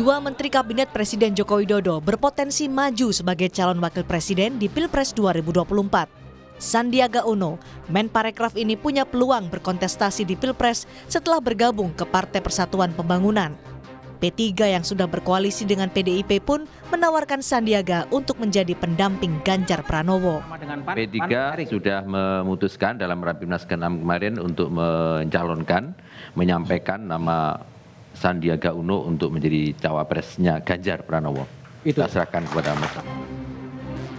Dua Menteri Kabinet Presiden Joko Widodo berpotensi maju sebagai calon wakil presiden di Pilpres 2024. Sandiaga Uno, Menparekraf ini punya peluang berkontestasi di Pilpres setelah bergabung ke Partai Persatuan Pembangunan. P3 yang sudah berkoalisi dengan PDIP pun menawarkan Sandiaga untuk menjadi pendamping Ganjar Pranowo. P3 sudah memutuskan dalam Rapimnas ke-6 kemarin untuk menyampaikan nama Sandiaga Uno untuk menjadi cawapresnya Ganjar Pranowo. Kita serahkan kepada Mas.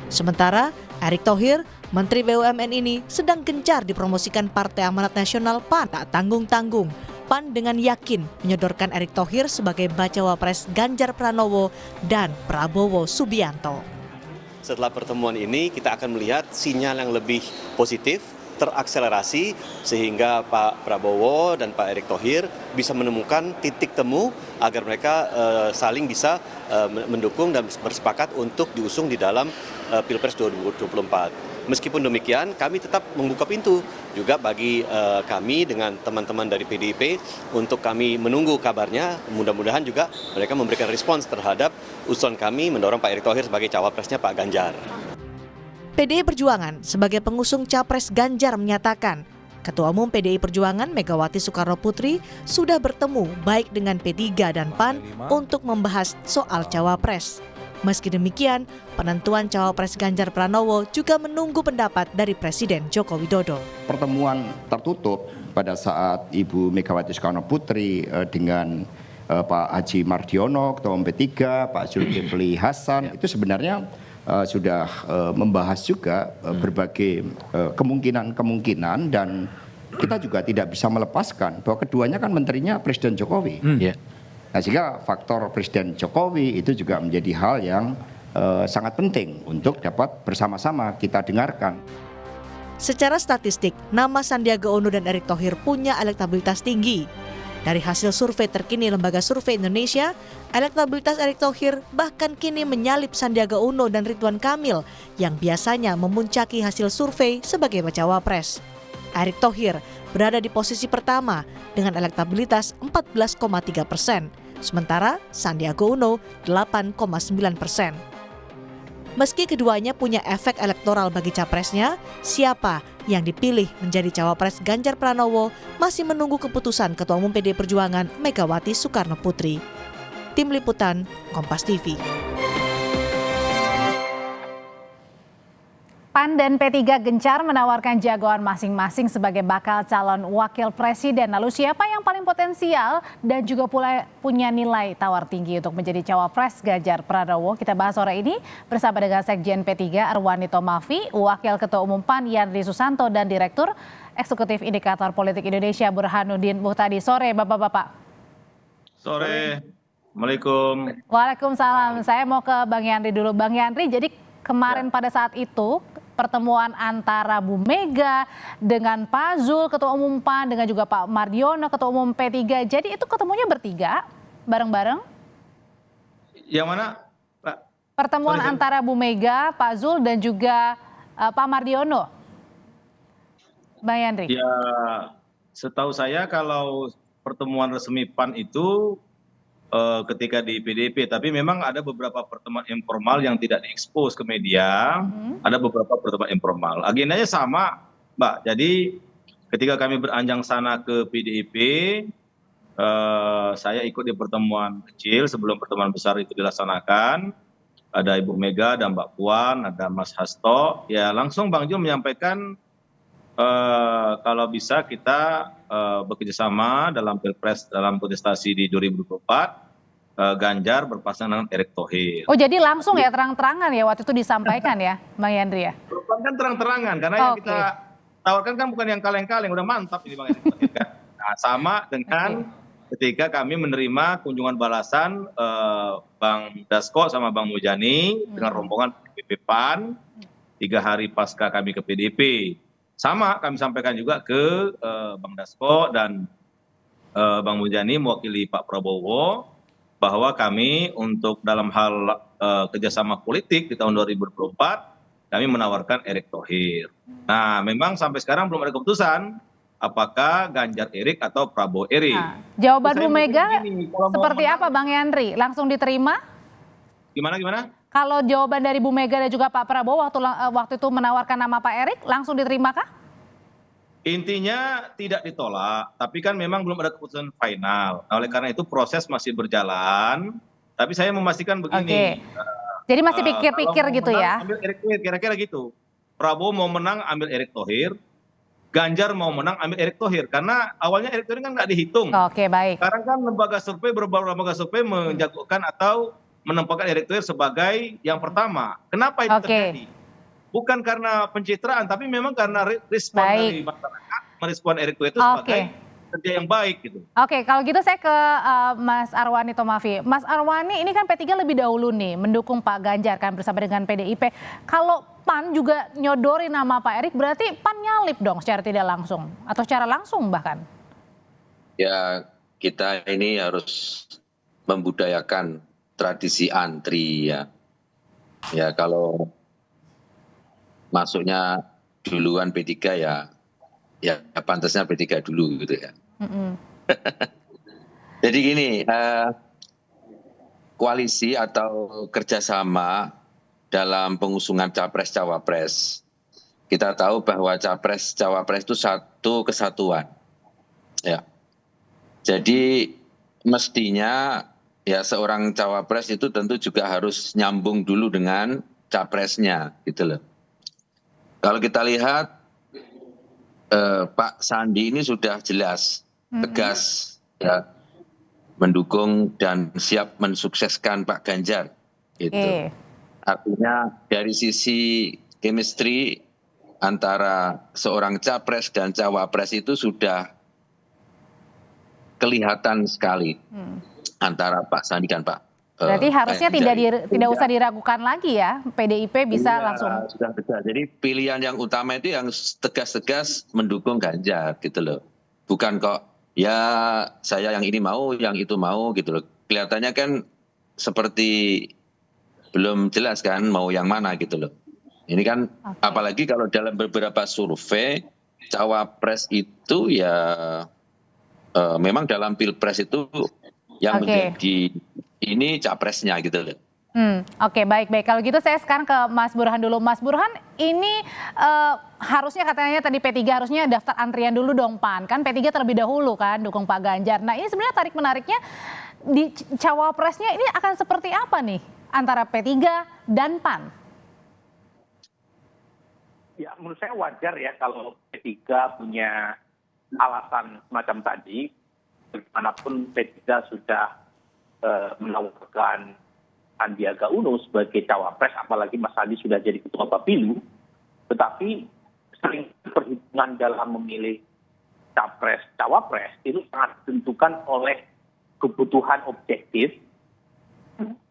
Sementara Erick Thohir, Menteri BUMN ini sedang gencar dipromosikan Partai Amanat Nasional PAN. Tak tanggung-tanggung, PAN dengan yakin menyodorkan Erick Thohir sebagai bacawa pres Ganjar Pranowo dan Prabowo Subianto. Setelah pertemuan ini kita akan melihat sinyal yang lebih positif, terakselerasi sehingga Pak Prabowo dan Pak Erick Thohir bisa menemukan titik temu agar mereka saling bisa mendukung dan bersepakat untuk diusung di dalam Pilpres 2024. Meskipun demikian, kami tetap membuka pintu juga bagi kami dengan teman-teman dari PDIP untuk kami menunggu kabarnya. Mudah-mudahan juga mereka memberikan respons terhadap usulan kami mendorong Pak Erick Thohir sebagai cawapresnya Pak Ganjar. PDI Perjuangan sebagai pengusung Capres Ganjar menyatakan, Ketua Umum PDI Perjuangan Megawati Soekarnoputri sudah bertemu baik dengan P3 dan PAN untuk membahas soal cawapres. Meski demikian, penentuan cawapres Ganjar Pranowo juga menunggu pendapat dari Presiden Joko Widodo. Pertemuan tertutup pada saat Ibu Megawati Soekarnoputri dengan Pak Haji Mardiono, Ketua Umum P3, Pak Zulkifli Hasan, itu sebenarnya sudah membahas juga berbagai kemungkinan dan kita juga tidak bisa melepaskan bahwa keduanya kan menterinya Presiden Jokowi. Nah, sehingga faktor Presiden Jokowi itu juga menjadi hal yang sangat penting untuk dapat bersama-sama kita dengarkan. Secara statistik, nama Sandiaga Uno dan Erick Thohir punya elektabilitas tinggi. Dari hasil survei terkini Lembaga Survei Indonesia, elektabilitas Erick Thohir bahkan kini menyalip Sandiaga Uno dan Ridwan Kamil yang biasanya memuncaki hasil survei sebagai bacawa pres. Erick Thohir berada di posisi pertama dengan elektabilitas 14,3%, sementara Sandiaga Uno 8,9%. Meski keduanya punya efek elektoral bagi capresnya, siapa yang dipilih menjadi cawapres Ganjar Pranowo masih menunggu keputusan Ketua Umum PDI Perjuangan Megawati Soekarnoputri. Tim Liputan, Kompas TV. PAN dan P3 gencar menawarkan jagoan masing-masing sebagai bakal calon wakil presiden. Lalu siapa yang paling potensial dan juga punya nilai tawar tinggi untuk menjadi cawapres Ganjar Pranowo? Kita bahas sore ini bersama dengan Sekjen P3 Arwani Tomafi, Wakil Ketua Umum PAN Yandri Susanto dan Direktur Eksekutif Indikator Politik Indonesia Burhanuddin Muhtadi. Sore Bapak-bapak. Sore. Assalamualaikum. Waalaikumsalam. Saya mau ke Bang Yandri dulu. Bang Yandri, jadi kemarin pada saat itu pertemuan antara Bu Mega dengan Pak Zul, Ketua Umum PAN, dengan juga Pak Mardiono, Ketua Umum P3. Jadi itu ketemunya bertiga, bareng-bareng? Yang mana, Pak? Pertemuan antara Bu Mega, Pak Zul, dan juga Pak Mardiono. Bang Yandri. Ya, setahu saya kalau pertemuan resmi PAN itu ketika di PDIP, tapi memang ada beberapa pertemuan informal yang tidak diekspos ke media, ada beberapa pertemuan informal. Agendanya sama, Mbak. Jadi ketika kami beranjang sana ke PDIP, saya ikut di pertemuan kecil sebelum pertemuan besar itu dilaksanakan. Ada Ibu Mega, ada Mbak Puan, ada Mas Hasto. Ya langsung Bang Jul menyampaikan kalau bisa kita bekerjasama dalam Pilpres, dalam kontestasi di 2024, Ganjar berpasangan dengan Erick Thohir. Oh, jadi langsung ya, terang-terangan ya waktu itu disampaikan ya, Bang Yandri ya? Kan terang-terangan, karena yang kita tawarkan kan bukan yang kaleng-kaleng, udah mantap ini Bang Yandri. Nah, sama dengan ketika kami menerima kunjungan balasan Bang Dasko sama Bang Mujani dengan rombongan PDIP PAN 3 hari pasca kami ke PDIP. Sama kami sampaikan juga ke Bang Dasko dan Bang Mujani mewakili Pak Prabowo bahwa kami untuk dalam hal kerjasama politik di tahun 2024 kami menawarkan Erick Thohir. Nah memang sampai sekarang belum ada keputusan apakah Ganjar Erik atau Prabowo Erik. Nah, jawaban Saya Bu Mega begini, kalau mau seperti menang, apa Bang Yandri? Langsung diterima? Gimana? Kalau jawaban dari Bu Mega dan juga Pak Prabowo waktu itu menawarkan nama Pak Erik, langsung diterima kah? Intinya tidak ditolak, tapi kan memang belum ada keputusan final. Nah, oleh karena itu proses masih berjalan. Tapi saya memastikan begini. Oke. Jadi masih Kalau pikir-pikir mau gitu menang, ya? ambil Erick Thohir, kira-kira gitu. Prabowo mau menang, ambil Erick Thohir. Ganjar mau menang, ambil Erick Thohir. Karena awalnya Erick Thohir kan nggak dihitung. Oke, baik. Sekarang kan beberapa lembaga survei menjagokan atau menempatkan Erick Thohir sebagai yang pertama. Kenapa itu Oke. terjadi? Bukan karena pencitraan, tapi memang karena respon dari masyarakat merespon Erick Thohir itu sebagai kerja yang baik gitu. Oke, kalau gitu saya ke Mas Arwani Tomafi. Mas Arwani, ini kan P3 lebih dahulu nih mendukung Pak Ganjar kan bersama dengan PDIP. Kalau PAN juga nyodori nama Pak Erik, berarti PAN nyalip dong secara tidak langsung atau secara langsung bahkan? Ya, kita ini harus membudayakan tradisi antri ya. Ya, kalau masuknya duluan P3 ya pantasnya P3 dulu gitu ya. Jadi gini, koalisi atau kerjasama dalam pengusungan capres-cawapres, kita tahu bahwa capres-cawapres itu satu kesatuan. Ya. Jadi mestinya ya seorang cawapres itu tentu juga harus nyambung dulu dengan capresnya gitu loh. Kalau kita lihat Pak Sandi ini sudah jelas, tegas, ya, mendukung dan siap mensukseskan Pak Ganjar. Gitu. Artinya dari sisi chemistry antara seorang capres dan cawapres itu sudah kelihatan sekali antara Pak Sandi dan Pak. Berarti harusnya tidak usah diragukan lagi ya, PDIP bisa langsung. Sudah tegas. Jadi pilihan yang utama itu yang tegas-tegas mendukung Ganjar gitu loh. Bukan kok ya saya yang ini mau, yang itu mau gitu loh. Kelihatannya kan seperti belum jelas kan mau yang mana gitu loh. Ini kan apalagi kalau dalam beberapa survei cawapres itu ya memang dalam pilpres itu yang menjadi ini capresnya gitu loh. Oke, baik. Kalau gitu saya sekarang ke Mas Burhan dulu. Mas Burhan, ini harusnya katanya tadi P3 harusnya daftar antrian dulu dong PAN. Kan P3 terlebih dahulu kan dukung Pak Ganjar. Nah ini sebenarnya tarik-menariknya di cawapresnya ini akan seperti apa nih antara P3 dan PAN? Ya menurut saya wajar ya kalau P3 punya alasan semacam tadi. Bagaimanapun P3 sudah menawarkan Sandiaga Uno sebagai cawapres, apalagi Mas Sandi sudah jadi ketua Bapilu, tetapi sering perhitungan dalam memilih capres cawapres itu sangat ditentukan oleh kebutuhan objektif,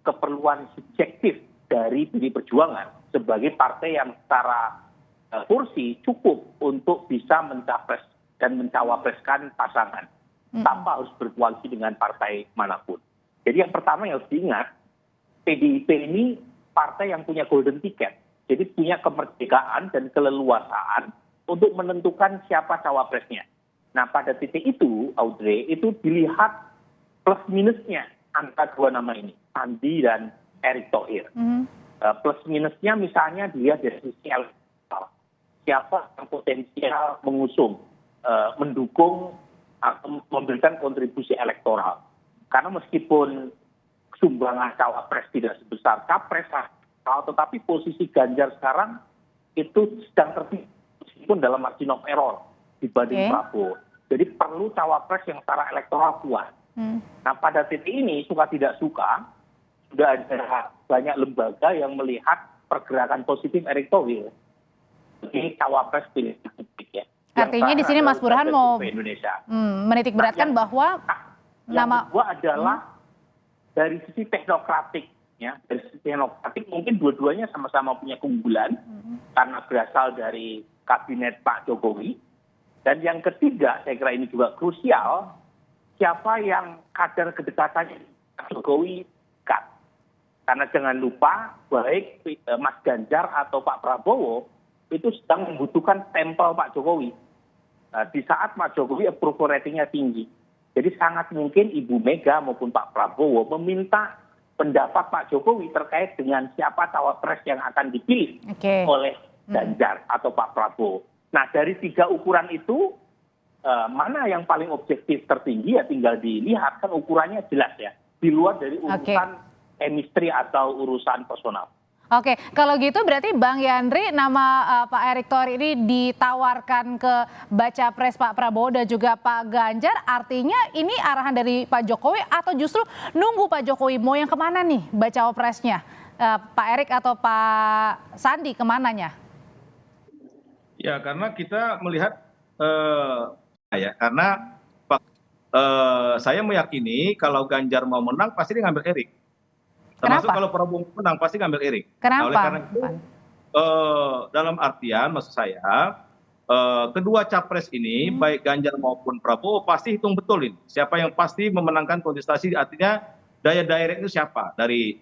keperluan subjektif dari PDI Perjuangan sebagai partai yang secara kursi cukup untuk bisa mencapres dan mencawapreskan pasangan tanpa harus berkoalisi dengan partai manapun. Jadi yang pertama yang harus diingat, PDIP ini partai yang punya golden ticket. Jadi punya kemerdekaan dan keleluasaan untuk menentukan siapa cawapresnya. Nah pada titik itu, Audrey, itu dilihat plus minusnya antara dua nama ini, Sandi dan Erick Thohir. Plus minusnya misalnya dia dari sisi elektoral. Siapa yang potensial mengusung, mendukung, atau memberikan kontribusi elektoral. Karena meskipun sumbangan cawapres tidak sebesar capres, tetapi posisi Ganjar sekarang itu sedang tertinggi meskipun dalam margin of error dibanding Prabowo. Jadi perlu cawapres yang secara elektoral kuat. Nah pada titik ini suka tidak suka sudah ada banyak lembaga yang melihat pergerakan positif Erick Thohir ini cawapres pilihan publik ya. Artinya di sini Mas Burhan mau menitik beratkan bahwa nama kedua adalah dari sisi teknokratik, ya dari sisi teknokratik mungkin dua-duanya sama-sama punya keunggulan karena berasal dari kabinet Pak Jokowi. Dan yang ketiga, saya kira ini juga krusial, siapa yang kadar kedekatannya Pak Jokowi dekat. Karena jangan lupa baik Mas Ganjar atau Pak Prabowo itu sedang membutuhkan stempel Pak Jokowi. di saat Pak Jokowi approval ratingnya tinggi. Jadi sangat mungkin Ibu Mega maupun Pak Prabowo meminta pendapat Pak Jokowi terkait dengan siapa cawapres yang akan dipilih oleh Ganjar atau Pak Prabowo. Nah, dari 3 ukuran itu, mana yang paling objektif tertinggi ya tinggal dilihat, kan ukurannya jelas ya. Di luar dari urusan chemistry atau urusan personal. Oke, kalau gitu berarti Bang Yandri, nama Pak Erick Thohir ini ditawarkan ke baca pres Pak Prabowo dan juga Pak Ganjar, artinya ini arahan dari Pak Jokowi atau justru nunggu Pak Jokowi mau yang kemana nih baca presnya? Pak Erick atau Pak Sandi kemananya? Ya, karena kita melihat, karena saya meyakini kalau Ganjar mau menang pasti dia ngambil Erick. Termasuk kalau Prabowo menang pasti ngambil Erick. Kenapa? Nah, oleh karena itu, dalam artian maksud saya, kedua capres ini baik Ganjar maupun Prabowo pasti hitung betulin siapa yang pasti memenangkan kontestasi, artinya daya direct itu siapa dari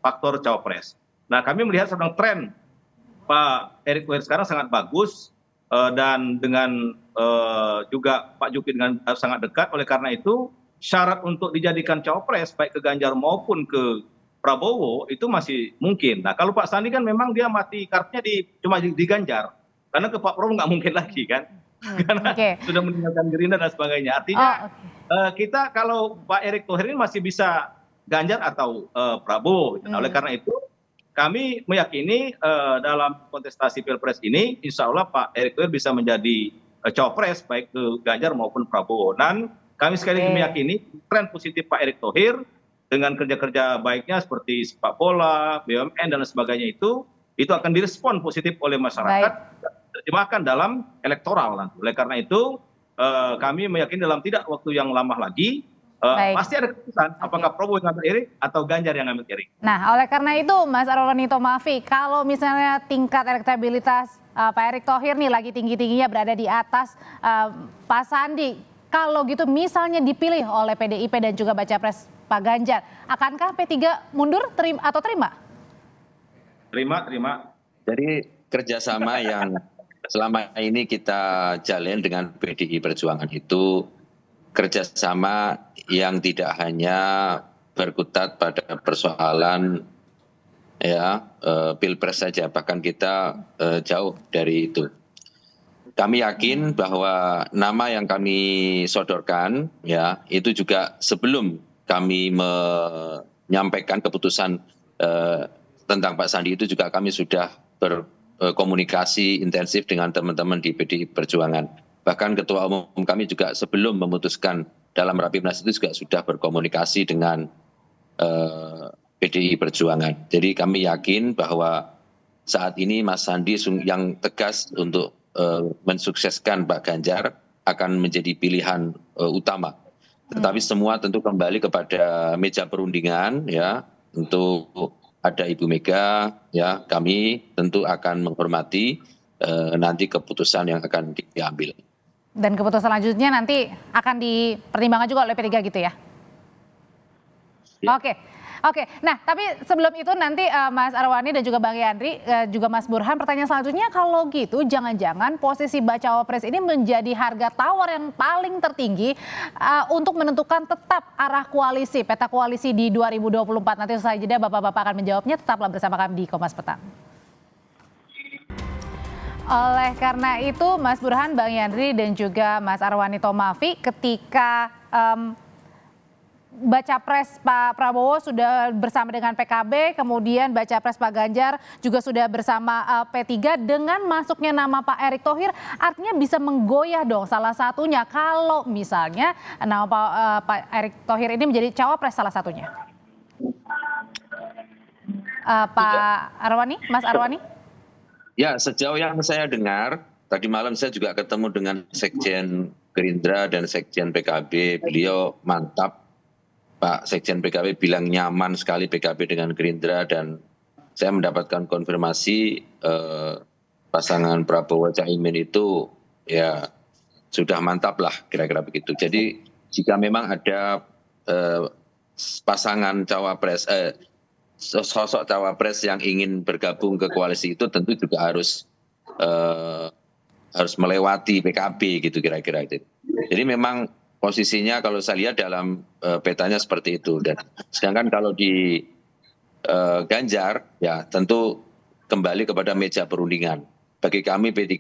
faktor cawapres. Nah, kami melihat sedang tren Pak Erick Thohir sekarang sangat bagus, dan dengan juga Pak Jokowi dengan sangat dekat. Oleh karena itu syarat untuk dijadikan cawapres baik ke Ganjar maupun ke Prabowo itu masih mungkin. Nah, kalau Pak Sandi kan memang dia mati kartunya cuma di Ganjar, karena ke Pak Prabowo nggak mungkin lagi kan, karena sudah meninggalkan Gerindra dan sebagainya. Artinya kita kalau Pak Erick Thohir ini masih bisa Ganjar atau Prabowo. Nah, oleh karena itu kami meyakini dalam kontestasi Pilpres ini, insya Allah Pak Erick Thohir bisa menjadi cawapres baik ke Ganjar maupun Prabowo. Dan kami sekali lagi meyakini tren positif Pak Erick Thohir dengan kerja-kerja baiknya seperti sepak bola, BUMN dan sebagainya itu akan direspon positif oleh masyarakat, terjemahkan dalam elektoral nanti. Oleh karena itu kami meyakini dalam tidak waktu yang lama lagi pasti ada keputusan apakah Prabowo yang ngambil Erick atau Ganjar yang ngambil Erick. Nah, oleh karena itu Mas Arwani Tomafi, kalau misalnya tingkat elektabilitas Pak Erick Thohir nih lagi tinggi-tingginya berada di atas Pak Sandi, kalau gitu misalnya dipilih oleh PDIP dan juga baca pres Pak Ganjar, akankah P3 mundur atau terima? Terima. Jadi kerjasama yang selama ini kita jalin dengan PDI Perjuangan itu kerjasama yang tidak hanya berkutat pada persoalan Pilpres saja, bahkan kita jauh dari itu. Kami yakin bahwa nama yang kami sodorkan itu juga sebelum kami menyampaikan keputusan tentang Pak Sandi itu juga kami sudah berkomunikasi intensif dengan teman-teman di PDI Perjuangan. Bahkan Ketua Umum kami juga sebelum memutuskan dalam Rapimnas itu juga sudah berkomunikasi dengan PDI Perjuangan. Jadi kami yakin bahwa saat ini Mas Sandi yang tegas untuk mensukseskan Pak Ganjar akan menjadi pilihan utama. Tetapi semua tentu kembali kepada meja perundingan untuk ada Ibu Mega, kami tentu akan menghormati nanti keputusan yang akan diambil. Dan keputusan selanjutnya nanti akan dipertimbangkan juga oleh P3 gitu ya? Oke. Nah, tapi sebelum itu nanti Mas Arwani dan juga Bang Yandri, juga Mas Burhan, pertanyaan selanjutnya kalau gitu jangan-jangan posisi bacawa pres ini menjadi harga tawar yang paling tertinggi untuk menentukan tetap arah koalisi, peta koalisi di 2024. Nanti usai jeda Bapak-Bapak akan menjawabnya, tetaplah bersama kami di Kompas Petang. Oleh karena itu Mas Burhan, Bang Yandri dan juga Mas Arwani Tomafi, ketika baca pres Pak Prabowo sudah bersama dengan PKB, kemudian baca pres Pak Ganjar juga sudah bersama P3, dengan masuknya nama Pak Erick Thohir artinya bisa menggoyah dong salah satunya kalau misalnya nama Pak Erick Thohir ini menjadi cawapres salah satunya. Pak Arwani, Mas Arwani? Ya, sejauh yang saya dengar, tadi malam saya juga ketemu dengan Sekjen Gerindra dan Sekjen PKB, beliau mantap. Pak Sekjen PKB bilang nyaman sekali PKB dengan Gerindra, dan saya mendapatkan konfirmasi pasangan Prabowo Caimin itu sudah mantap lah kira-kira begitu. Jadi jika memang ada pasangan cawapres, sosok cawapres yang ingin bergabung ke koalisi itu tentu juga harus harus melewati PKB gitu kira-kira. Jadi memang posisinya kalau saya lihat dalam petanya seperti itu. Dan sedangkan kalau di Ganjar ya tentu kembali kepada meja perundingan. Bagi kami P3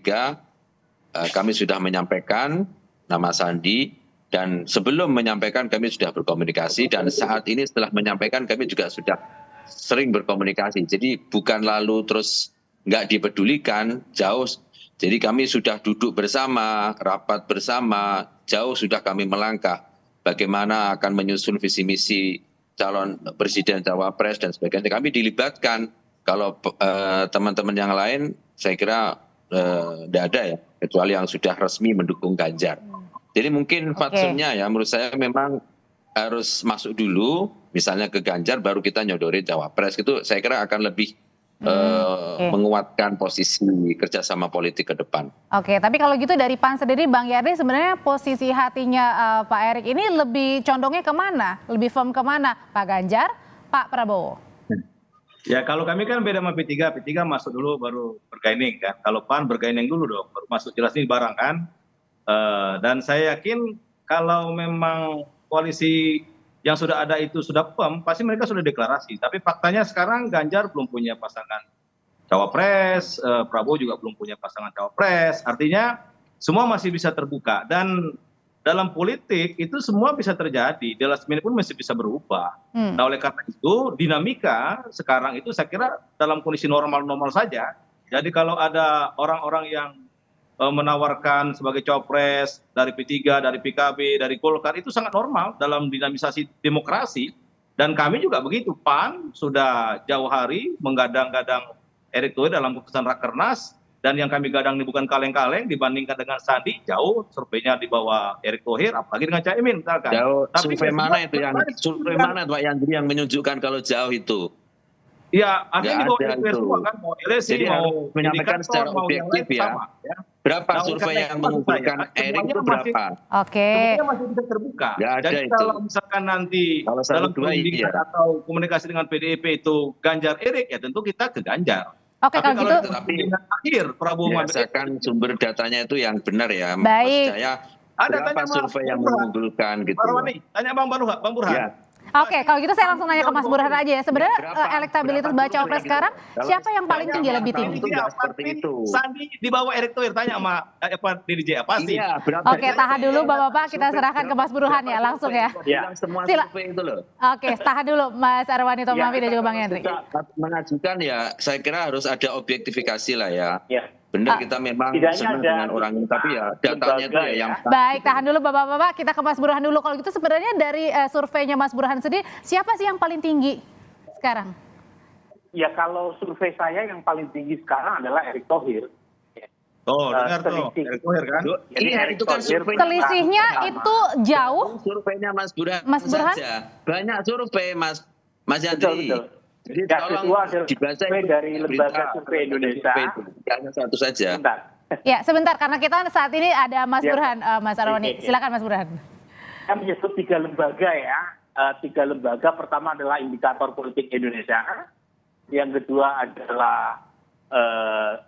kami sudah menyampaikan nama Sandi, dan sebelum menyampaikan kami sudah berkomunikasi, dan saat ini setelah menyampaikan kami juga sudah sering berkomunikasi. Jadi bukan lalu terus nggak dipedulikan, jauh. Jadi kami sudah duduk bersama, rapat bersama, jauh sudah kami melangkah bagaimana akan menyusun visi misi calon presiden, cawapres dan sebagainya. Kami dilibatkan. Kalau teman-teman yang lain saya kira tidak ada ya, kecuali yang sudah resmi mendukung Ganjar. Jadi mungkin fatsunnya ya menurut saya memang harus masuk dulu misalnya ke Ganjar baru kita nyodori cawapres, itu saya kira akan lebih menguatkan posisi kerjasama politik ke depan. Oke, tapi kalau gitu dari PAN sendiri Bang Yandri, sebenarnya posisi hatinya Pak Erick ini lebih condongnya kemana? Lebih firm kemana? Pak Ganjar, Pak Prabowo? Ya kalau kami kan beda sama P3 masuk dulu baru bergaining kan. Kalau PAN bergaining dulu dong, baru masuk, jelas ini barang kan. Dan saya yakin kalau memang koalisi yang sudah ada itu sudah firm, pasti mereka sudah deklarasi. Tapi faktanya sekarang Ganjar belum punya pasangan cawapres, Prabowo juga belum punya pasangan cawapres. Artinya semua masih bisa terbuka. Dan dalam politik itu semua bisa terjadi. The last minute pun masih bisa berubah. Nah oleh karena itu dinamika sekarang itu saya kira dalam kondisi normal-normal saja. Jadi kalau ada orang-orang yang menawarkan sebagai cawapres dari P3, dari PKB, dari Golkar, itu sangat normal dalam dinamisasi demokrasi. Dan kami juga begitu, PAN sudah jauh hari menggadang-gadang Erick Thohir dalam keputusan Rakernas, dan yang kami gadang ini bukan kaleng-kaleng dibandingkan dengan Sandi, jauh surveinya di bawah Erick Thohir, apalagi dengan Caimin misalkan. Jauh, survei mana itu Pak Yandri yang menunjukkan kalau jauh itu? Ya, akhirnya di bawah Erick semua kan, mau LSI, jadi mau harus menyampaikan secara objektif ya. sama, ya. Berapa survei yang mengumpulkan Erick itu berapa? Oke. Semuanya masih bisa terbuka. Jadi kalau misalkan nanti dalam pendidikan atau komunikasi dengan PDIP itu Ganjar Erick, ya tentu kita ke Ganjar. Oke, kalau gitu. Tapi akhir Prabowo berdasarkan sumber datanya itu yang benar ya. Baik. Saya ada berapa survei yang mengumpulkan gitu. Tanya Bang Burhan. Ya. Oke, kalau gitu saya langsung nanya ke Mas Burhan aja ya. Sebenarnya elektabilitas baca pres sekarang siapa yang paling tinggi, lebih tinggi? Seperti itu. Sandi di bawah Erick Thohir, tanya sama DJ apa sih? Iya, Oke, tahan dulu Bapak-bapak, kita serahkan ke Mas Burhan ya langsung ya. Semua survei itu loh. Oke, tahan dulu Mas Arwani Tomafi dan juga Bang Yandri. Mengajukan ya, saya kira harus ada objektifikasi lah ya. Benar kita memang senang dengan orang ini, tapi ya datanya itu ya yang... Baik, tahan dulu Bapak-Bapak, kita ke Mas Burhan dulu. Kalau gitu sebenarnya dari surveinya Mas Burhan sendiri, siapa sih yang paling tinggi sekarang? Ya kalau survei saya yang paling tinggi sekarang adalah Erick Thohir. Dengar tuh, Erick Thohir kan? Iya, itu kan survei. Selisihnya itu jauh. Surveinya Mas Burhan. Mas Burhan? Saja. Banyak survei Mas Yandri. Betul. Jadi Ya, tolong kedua adalah dibaca survei dari Lembaga Survei Indonesia. Hanya satu saja. Ya, sebentar karena kita saat ini ada Mas Burhan, Mas Arwani. Silakan Mas Burhan. Saya menyebut 3 lembaga ya. 3 lembaga, pertama adalah Indikator Politik Indonesia. Yang kedua adalah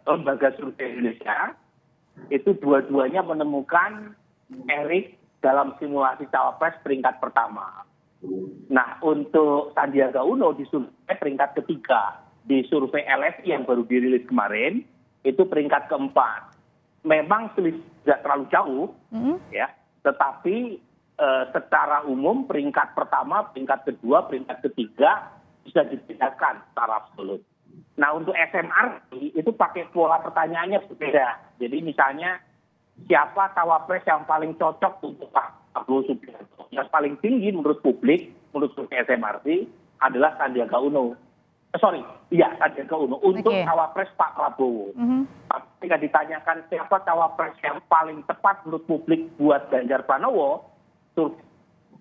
Lembaga Survei Indonesia. Itu dua-duanya menemukan Erick dalam simulasi cawapres peringkat pertama. Nah, untuk Sandiaga Uno di survei peringkat ketiga. Di survei LSI yang baru dirilis kemarin, itu peringkat keempat. Memang tidak terlalu jauh, ya, tetapi secara umum peringkat pertama, peringkat kedua, peringkat ketiga bisa dibedakan secara absolut. Nah, untuk SMRC itu pakai pola pertanyaannya berbeda. Jadi misalnya, siapa cawapres yang paling cocok untuk Pak Prabowo Subianto? Yang paling tinggi menurut publik, menurut survei SMRC adalah Sandiaga Uno. Sandiaga Uno untuk cawapres Pak Prabowo. Tapi ketika ditanyakan siapa cawapres yang paling tepat menurut publik buat Ganjar Pranowo,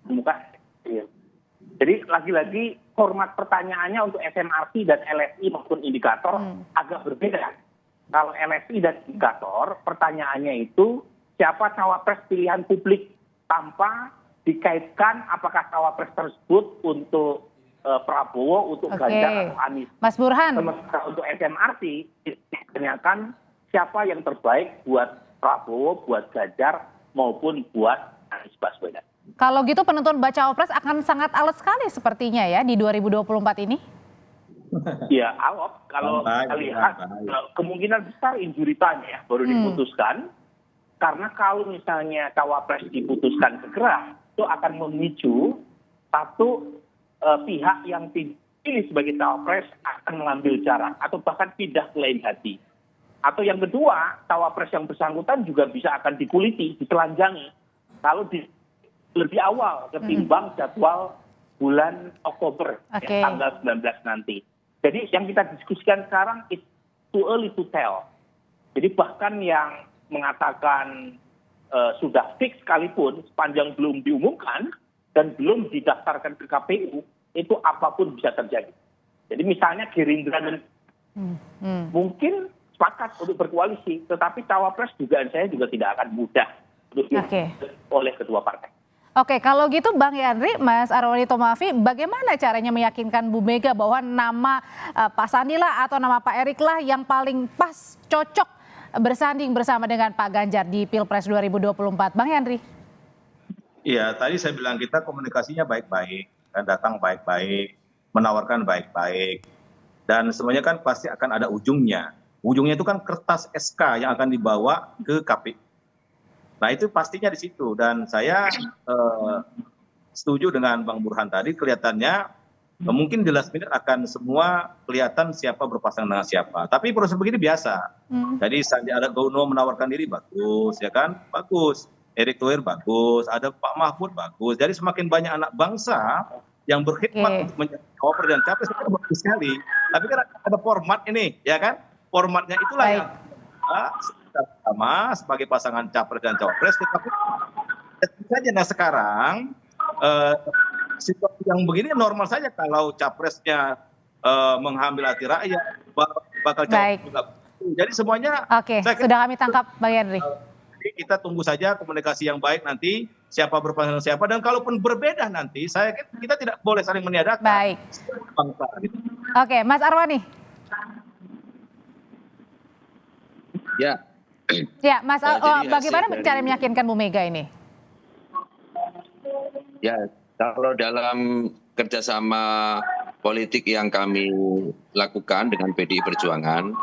bukan. Jadi lagi-lagi format pertanyaannya untuk SMRC dan LSI maupun indikator agak berbeda. Kalau LSI dan indikator, pertanyaannya itu siapa cawapres pilihan publik tanpa dikaitkan apakah cawapres tersebut untuk Prabowo, untuk Ganjar atau Anies. Mas Burhan. Sementara untuk SMRC ditanyakan siapa yang terbaik buat Prabowo, buat Ganjar, maupun buat Anies Baswedan. Kalau gitu penentuan bacawa pres akan sangat alot sekali sepertinya ya di 2024 ini. Ya, alot. Kalau kita lihat kemungkinan besar injury time ya baru diputuskan. Karena kalau misalnya cawapres diputuskan segera, itu akan memicu satu pihak yang dipilih sebagai cawapres akan mengambil jarak atau bahkan pindah ke lain hati. Atau yang kedua, cawapres yang bersangkutan juga bisa akan dikuliti, ditelanjangi. Kalau lebih awal ketimbang jadwal bulan Oktober ya, tanggal 19 nanti. Jadi yang kita diskusikan sekarang it's too early to tell. Jadi bahkan yang mengatakan sudah fix sekalipun sepanjang belum diumumkan dan belum didaftarkan ke KPU, itu apapun bisa terjadi. Jadi misalnya Gerindra dan mungkin sepakat untuk berkoalisi, tetapi cawapres dugaan saya juga tidak akan mudah untuk oleh kedua partai. Oke, kalau gitu Bang Yandri, Mas Arwani Tomafi, bagaimana caranya meyakinkan Bu Mega bahwa nama Pak Sandi lah atau nama Pak Erik lah yang paling pas, cocok bersanding bersama dengan Pak Ganjar di Pilpres 2024? Bang Yandri. Iya, tadi saya bilang kita komunikasinya baik-baik, kan datang baik-baik, menawarkan baik-baik. Dan semuanya kan pasti akan ada ujungnya. Ujungnya itu kan kertas SK yang akan dibawa ke KPU. Nah itu pastinya di situ, dan saya setuju dengan Bang Burhan tadi, kelihatannya mungkin di last minute akan semua kelihatan siapa berpasangan dengan siapa. Tapi proses begini biasa. Jadi Sandiaga Uno menawarkan diri bagus, ya kan? Bagus. Erick Thohir bagus, ada Pak Mahfud bagus. Jadi semakin banyak anak bangsa yang berkhidmat untuk menjadi cawapres dan capres itu bagus sekali. Tapi kan ada format ini, ya kan? Formatnya itulah yang sama sebagai pasangan capres dan cawapres, tetapi saja. Nah sekarang situasi yang begini normal saja kalau capresnya mengambil hati rakyat, bakal cawapres juga. Jadi semuanya sudah kami tangkap Bang Yandri. Kita tunggu saja komunikasi yang baik nanti, siapa berpasangan siapa, dan kalaupun berbeda nanti, kita tidak boleh saling meniadakan. Baik. Bangsa, gitu. Oke, Mas Arwani. Ya. Ya, Mas, bagaimana cara meyakinkan Bu Mega ini? Ya, kalau dalam kerjasama politik yang kami lakukan dengan PDI Perjuangan,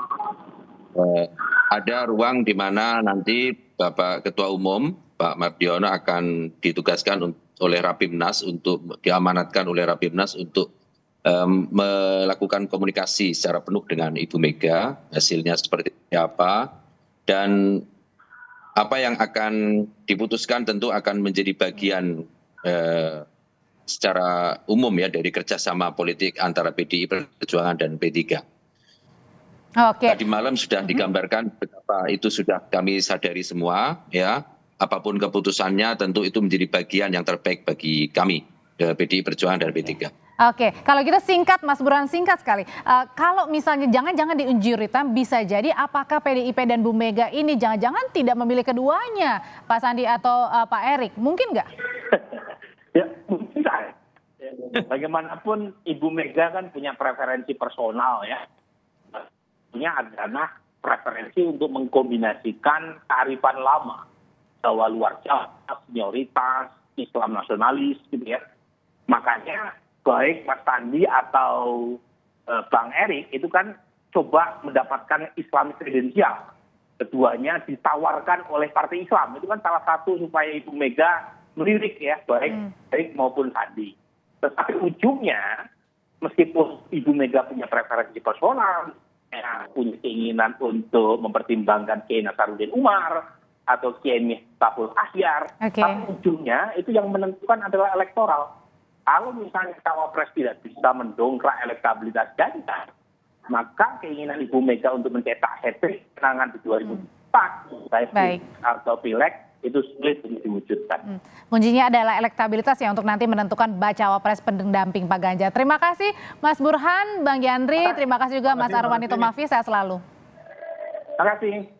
ada ruang di mana nanti Bapak Ketua Umum, Pak Mardiono akan ditugaskan oleh Rapimnas untuk diamanatkan oleh Rapimnas untuk melakukan komunikasi secara penuh dengan Ibu Mega, hasilnya seperti apa. Dan apa yang akan diputuskan tentu akan menjadi bagian secara umum ya dari kerjasama politik antara PDI Perjuangan dan P3. Tadi malam sudah digambarkan betapa itu sudah kami sadari semua ya. Apapun keputusannya tentu itu menjadi bagian yang terbaik bagi kami PDI Perjuangan dan P3. Oke, kalau kita singkat Mas Burhan, singkat sekali. Kalau misalnya jangan-jangan di injury time bisa jadi apakah PDIP dan Bu Mega ini jangan-jangan tidak memilih keduanya, Pak Sandi atau Pak Erik, mungkin nggak? Ya, mungkin nggak. Bagaimanapun Ibu Mega kan punya preferensi personal ya. Punya adalah preferensi untuk mengkombinasikan kearifan lama, Jawa luar Jawa, senioritas, Islam nasionalis gitu ya. Makanya baik Mas Sandi atau Bang Erik itu kan coba mendapatkan Islam kredensial. Keduanya ditawarkan oleh Partai Islam. Itu kan salah satu supaya Ibu Mega melirik ya, baik Erik maupun Sandi. Tetapi ujungnya, meskipun Ibu Mega punya preferensi personal, ya, punya keinginan untuk mempertimbangkan Kiai Nasaruddin Umar atau Kiai Miftahul Ahyar, tapi ujungnya itu yang menentukan adalah elektoral. Kalau misalnya cawapres tidak bisa mendongkrak elektabilitas Ganjar, maka keinginan Ibu Mega untuk mencetak hat-trick kemenangan di 2024 atau Pileg itu sulit untuk diwujudkan. Kuncinya adalah elektabilitas ya untuk nanti menentukan bacawa pres pendamping Pak Ganjar. Terima kasih Mas Burhan, Bang Yandri, terima kasih juga Mas Arwani Tomafi, sehat selalu. Terima kasih.